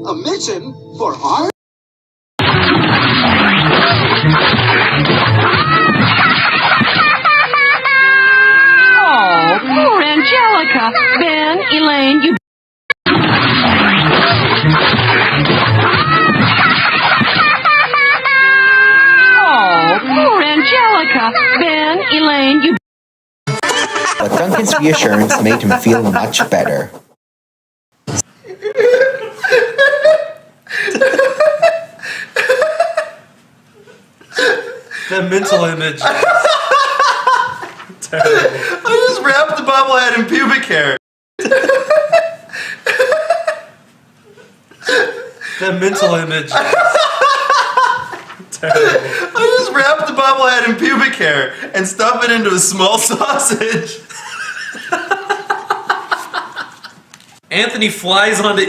A mission for our... Oh, poor Angelica. Ben, Elaine, you... Oh, poor Angelica. Ben, Elaine, you... But Duncan's reassurance made him feel much better. That mental image. I just wrapped the bobblehead in pubic hair. That mental image. I just wrapped the bobblehead in pubic hair and stuff it into a small sausage. Anthony flies onto